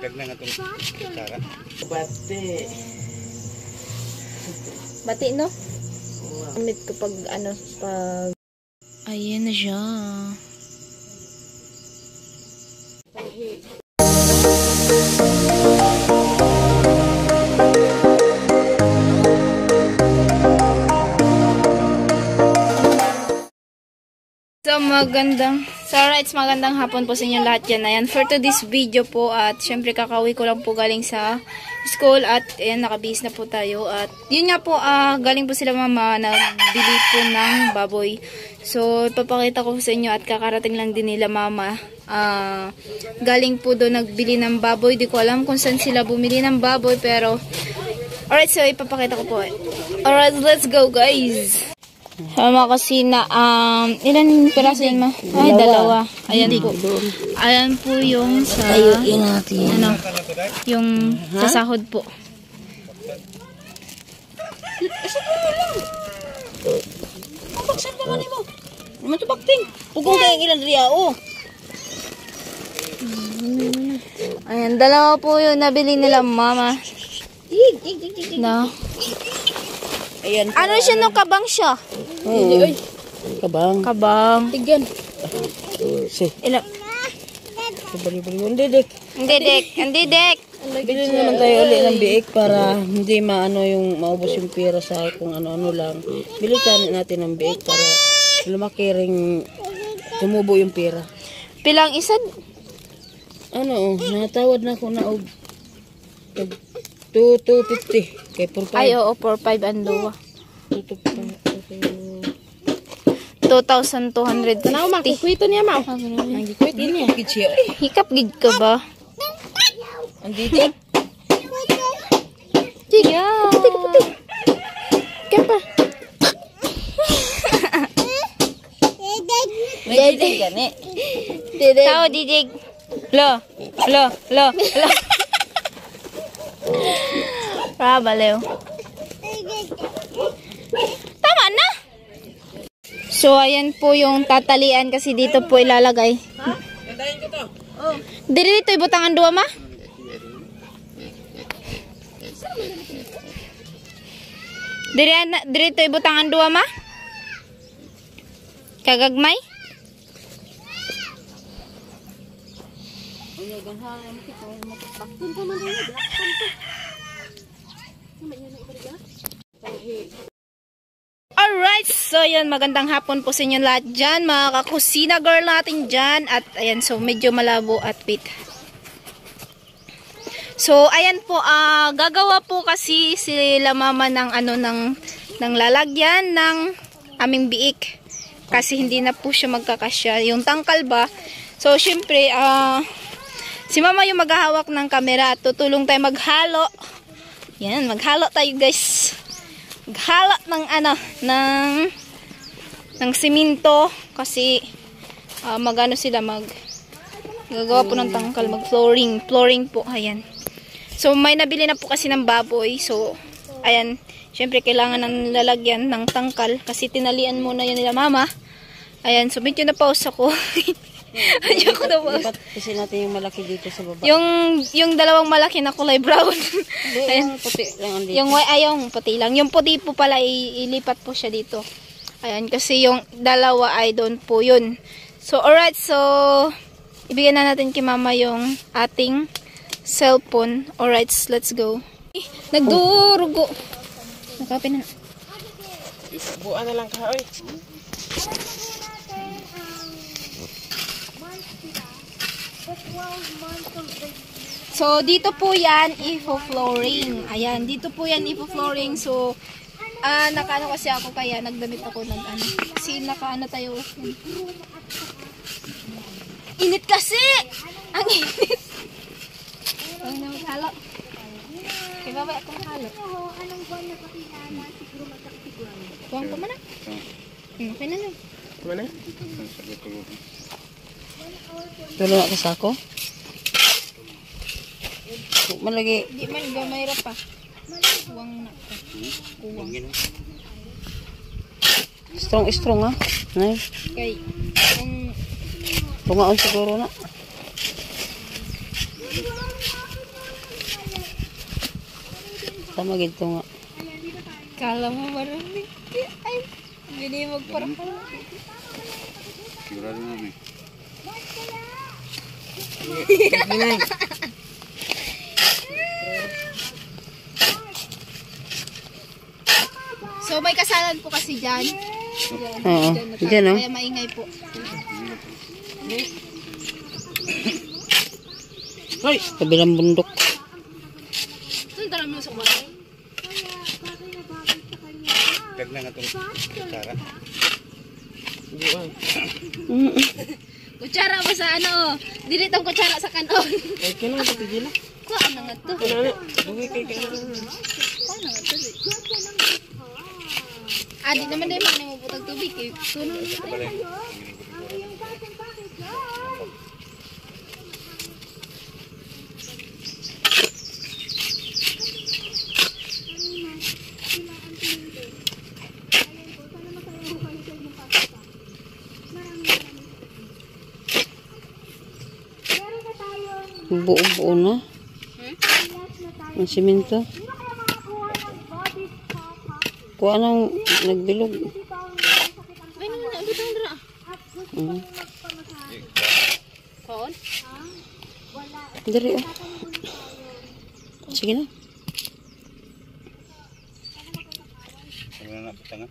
Dagdag na nga itong kutsara. Bati. Bati, no? Gamit ko pag, ano, pag... Ayan na siya. So alright, magandang hapon po sa inyo lahat yan. Ayan, for today's video po at syempre kakauwi ko lang po galing sa school at ayan, nakabihis na po tayo. At yun nga po, galing po sila mama, nagbili po ng baboy. So ipapakita ko sa inyo at kakarating lang din nila mama. Galing po doon nagbili ng baboy. Di ko alam kung saan sila bumili ng baboy pero alright, so ipapakita ko po. Alright, let's go guys! Sama kasi na, ilan piraso yan ma? Ay, dalawa. Ayan po. Ayan po yung sa, ano, yung sa sahod po. Isip mo lang. Mabaksan naman mo. Naman ito bakting. Pugong kayang ilan riya, oh. Ayan, dalawa po yung nabili nila mama. Na. Ayan. Ano siya no? Kabang siya? Oo. Kabang. Kabang. Tigyan. Si. Ilan? Bali-bali. Hindi, dek. Hindi, dek. Bili naman tayo ulit ng biik para hindi maano yung maubos yung pera sa kung ano-ano lang. Bili natin ng biik para lumaki ring tumubo yung pera. Pilang isa? Ano, natawad na ako na 250 kay 45. Ay, oo, 4-5 ang duwa. 2,250. Tanaw, makukwito niya, ma. Makukwito niya. Hikap gid ka ba? Andito. Tiga. Kapa. Didig gani. Didig. Tao didig. Lo. Balew. Tama na. So ayan po yung tatalian kasi dito po ilalagay. Dito ibutangan duwa ma? Dito ibutangan duwa ma? Kagagmay? Alright, so yan, magandang hapon po sa inyo lahat dyan, mga kakusina girl natin dyan. At ayan, so medyo malabo at pit. So ayan po, gagawa po kasi sila mama ng ano, ng lalagyan ng aming biik. Kasi hindi na po siya magkakasya, yung tangkal ba. So syempre, si mama yung maghahawak ng camera at tutulong tayo maghalo. Yan, maghalo tayo guys. Maghalo ng ano, ng siminto kasi magano sila gagawa po ng tangkal, flooring po, ayan. So may nabili na po kasi ng baboy. So ayan, syempre kailangan ng lalagyan ng tangkal kasi tinalian muna yan nila mama. Ayan, so medyo na pause ako. Lipat kasi natin yung malaki dito sa baba. Yung dalawang malaki na kulay brown. Ayan, puti lang andito. Yung puti lang. Yung puti po pala ilipat po siya dito. Ayan, kasi yung dalawa ay doon po yun. So alright, so ibigyan na natin kay mama yung ating cellphone. Alright, let's go. Nagdurugo. Nakapin na. Buwan na lang ka, oy. So, dito po yan, ifo-flooring. Ayan, dito po yan, ifo-flooring. So, nakaano kasi ako kaya nagdamit ako ng ano. Kasi nakaano tayo. Init kasi! Ang init! Ang halo. Kaya babay akong halo. Anong buwan na pakilala? Siguro magkakasiguran. Buwan ko mana? Okay na lang. Mana? Tulong ako sa ako? Malagi. Di man, gamay ra pa. Uwang na pa. Uwang. Strong ha? Nay. Kay, Tungaon siguro na. Tama gito nga. Kala mo marunong. Ay, hindi magparang. Sigurado namin. Ginay. So, may kasalan po kasi dyan. Oo. Diyan, no? Kaya maingay po. Ay! Kabilang bundok. Ito tara mo sa kulay. Tag na nga itong kutsara. Kutsara mo sa ano. Dilit ang kutsara sa kanon. Ay, kaya nga patigil na. Kuha na nga to. Kaya nga. Bugay kay kaya nga. Kuha na nga to. Di naman na yung mga mabutag tubig. Kuno na ito. Balay. Buo-buo na. Ang simento. Kuha nang nagbilog. Ay, naman na. Butang dra. Kaon? Dari, oh. Sige na. Ano na patangan?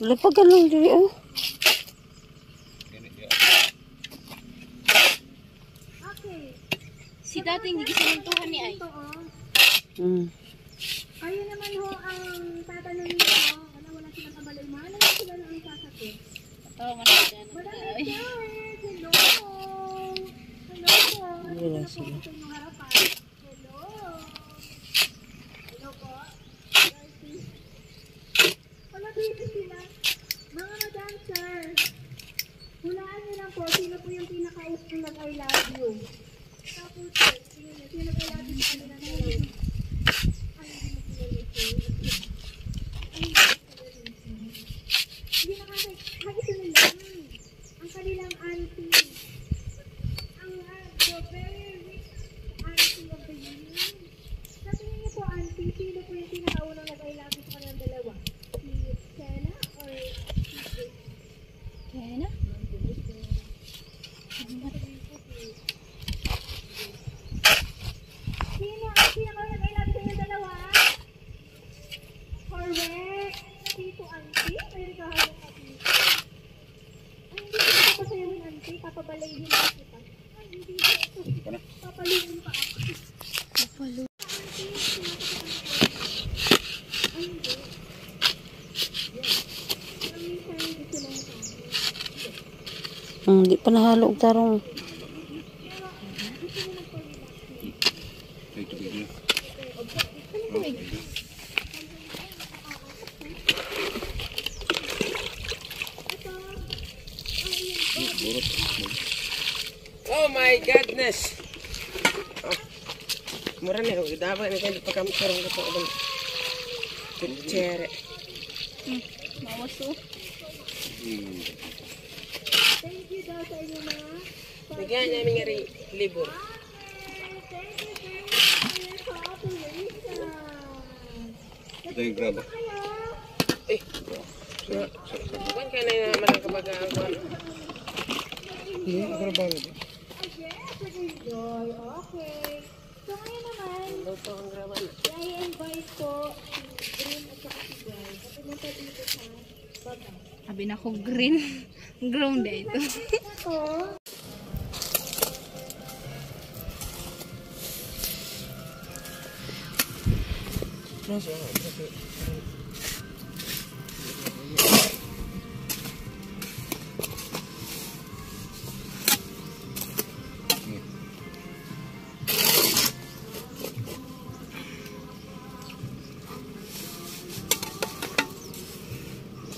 Lapagan lang diri, oh. Si dating hindi sinintuhan ni Ay. Kayo naman ho ang tatanungin ko, wala silang kabalay-man, ano sila na ang sasakit? Oo, masaya na. Madami hello! Hello po! Wala sila. Sa inyong harapan. Hello! Hello po? Wala dito sila. Mga madam sir, hulaan niyo lang po, sino po yung pinaka-usong nag-I love you? Tapos, sino nag-I love you sa kanila na yun? Hindi na kasi, ito na lang. Ang kanilang auntie. Ang the very rich auntie of the year. Sa tingin niyo po, auntie, sino po yung pinakaunang nag-I love you sa kanilang dalawa? Si Senna or si Grace? Kaya na? Sino ang pinakaunang nag-I love you sa kanilang dalawa? Correct! Tito auntie? May regalo ka dito. Ay, hindi ko papasayamin auntie. Papabalayin pa kita. Ay, hindi ko. Ito na. Papaluin pa ako. Napalo. Auntie, ay, hindi. Ang minsan gusto lang sa akin. Di pa nahalo og tarong. Ay, tubig na. Oh my goodness. Oh. Mura na yung dapat na kayo pagkamukarong ko po. Kutsere. Mawaso. Thank you daw sa inyo mga. Bigyan niya mga libur. Thank you very much for your cooperation. Ito yung graba. Eh. Bukan ka na yung naman ang kabagawan. Yes, enjoy. Okay. So ngayon naman, Ito ang graban. i-invite po si Green at saka si Guy. At pumunta dito sa baba. Sabi na ko green. Ground day ito. Ako,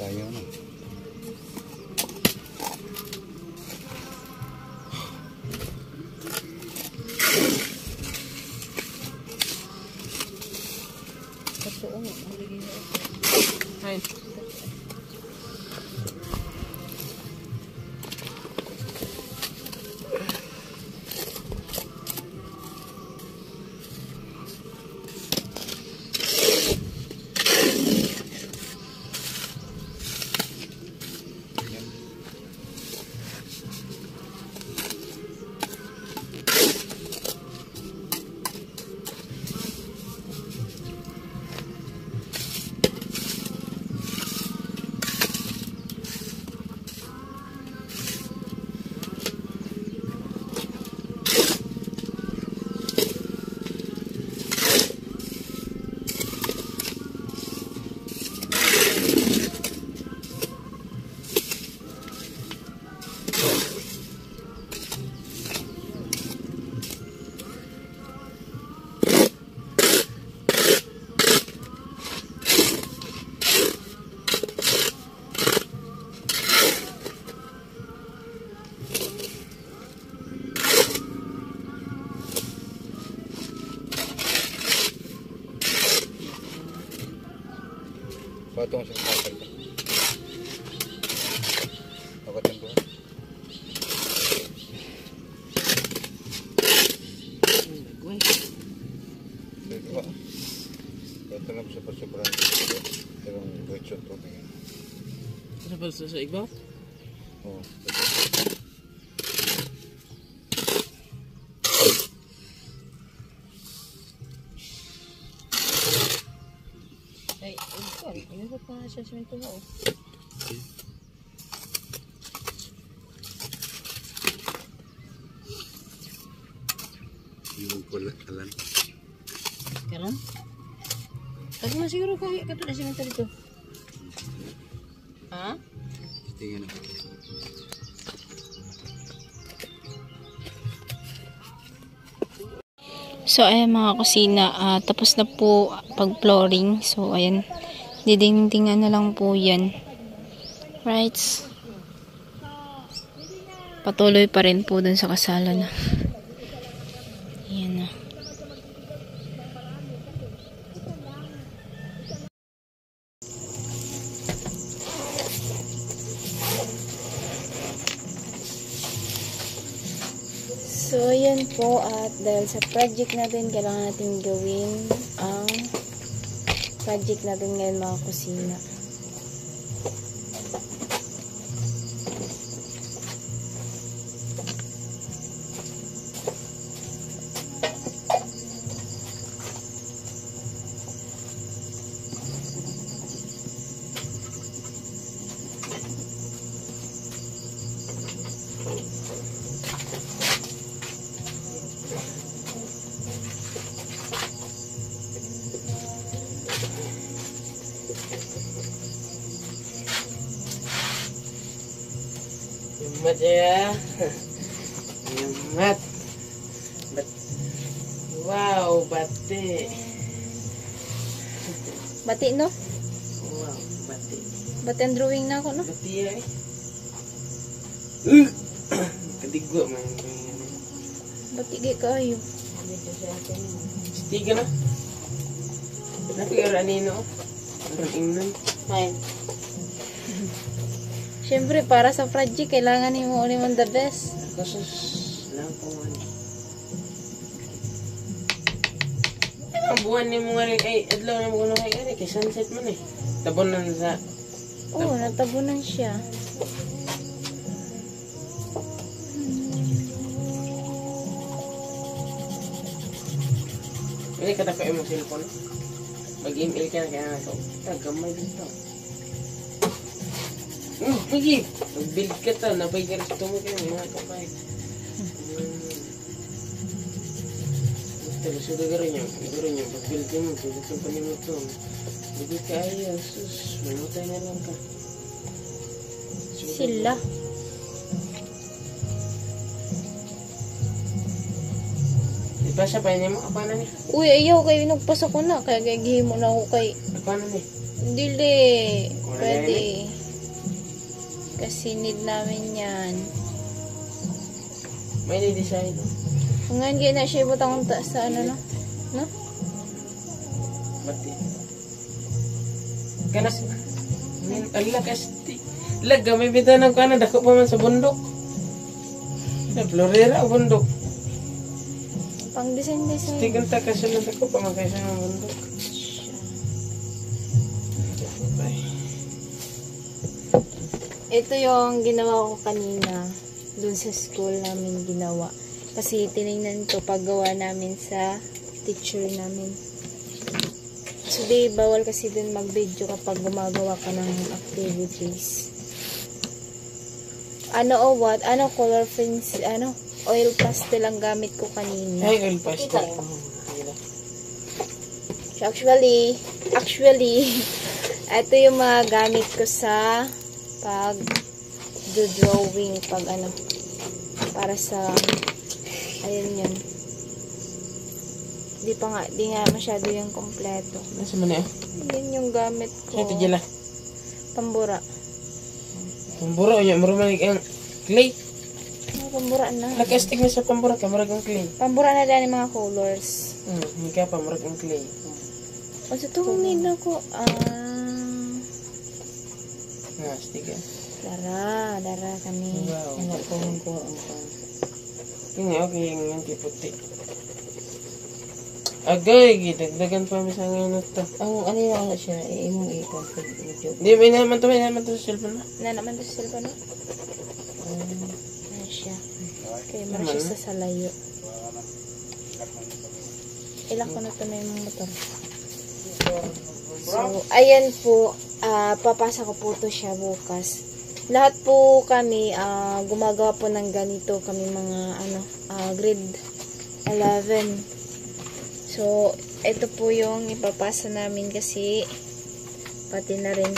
Kaya na. Totoo nga. Patong sa kapal. Nakatan ko. Sige ba? Patanap sa pasukuran. Pero wait shot to. Ano ba sa iba? Oo. Ay, ikaw. Inabot pa na siya simento mo. Yung pala alam. Karon? Kasi mo siguro ko kato na simento dito. Ha? Tingnan ako. So, ayan mga kusina, tapos na po pag-flooring. So, ayan, didingtingan na lang po yan. Right? Patuloy pa rin po dun sa kasala na. Ayan na. So, yan po, at dahil sa project natin, kailangan natin gawin ang project natin ngayon mga kusina. Mat ya. Mat. Wow, bati. Bati, no? Wow, bati. Bati ang drawing na ako, no? Bati ya. Kadigwa man. Bati gay kayo. Stiga na. Nakikira nino. Ang ingnan. Ay. Siyempre, para sa project, kailangan mo naman the best. Kasus lang po man. Ang buwan ni mo nga rin, ay, adlaw na mo kuno kay ari, kay sunset man eh. Tabon na sa, Oo, natabunan siya. hindi ka tako imong cellphone. Mag-email ka na kaya na ito. Tagamay dito. Pigi, mag-build ka to, napay ka rin mo kayo, mga kapay. Gusto garo nyo, pag-build ka mo, pag-build ka mo ito. Hindi ka ayaw, sus, mamutay na lang ka. Sila. Di ba siya pa niya mo? Apa na niya? Uy, ayaw kayo nagpasa ko na. Kaya gagihimo na ako kay... Apa na niya? Dili. Pwede. Kasi need namin yan. May ni-design. Ngayon kaya na siya ibutang sa ano no? No? Mati. Kanas. Allah kasti. Laga may bitanang ko na dako pa man sa bundok. Na florera o bundok. Pang design. Tigan ta kasi na dako pa man kaysa ng bundok. Ito yung ginawa ko kanina. Dun sa school namin ginawa. Kasi tinignan ko paggawa namin sa teacher namin. So, di bawal kasi dun mag-video kapag gumagawa ka ng activities. Ano o what? Ano color prints? Ano? Oil pastel ang gamit ko kanina. Ay, oil pastel. So, actually, ito yung mga gamit ko sa pag drawing, pag ano, para sa, ayun yun. Di nga masyado yung kompleto. Nasa man eh? Yun yung gamit ko. Kaya tijala. Pambura. Pambura, yun, marumanig ang clay. Pambura na. Nakastig na sa pambura, kamarag ang clay. Pambura na din yung mga colors. Hindi ka pamarag ang clay. O sa tukong nila ko, Nastig ah. Dara kami. Wow. Ano po ang po ang Yun nga, okay yung puti. Agay, gidagdagan pa mi sa ngayon na to. ano yung ano siya, imong ipon sa video. Hindi, may naman to sa cellphone na. Na naman to sa cellphone, no? Ayan siya. Okay, mara siya sa salayo. Ilan ko na ito na yung motor. So, ayan po. Papasa ko po to siya bukas. Lahat po kami gumagawa po ng ganito. Kami mga grade 11. So, ito po yung ipapasa namin kasi pati na rin.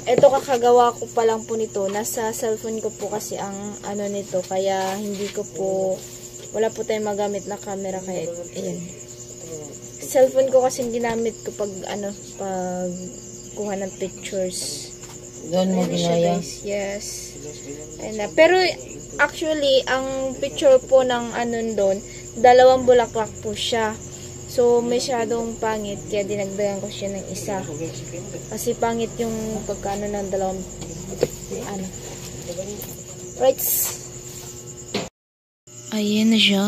Ito kakagawa ko pa lang po nito. Nasa cellphone ko po kasi ang nito. Kaya hindi ko po, wala po tayong magamit na camera. Kaya, ayan. Cellphone ko kasi ginamit ko pag pag kuha ng pictures. Doon mo Ayan siya, ginaya. guys. Yes. Ayan na. Pero actually, ang picture po ng doon, 2 bulaklak po siya. So, masyadong pangit. Kaya dinagdagan ko siya ng isa. Kasi pangit yung pagkano ng 2. Right. Ayan na siya.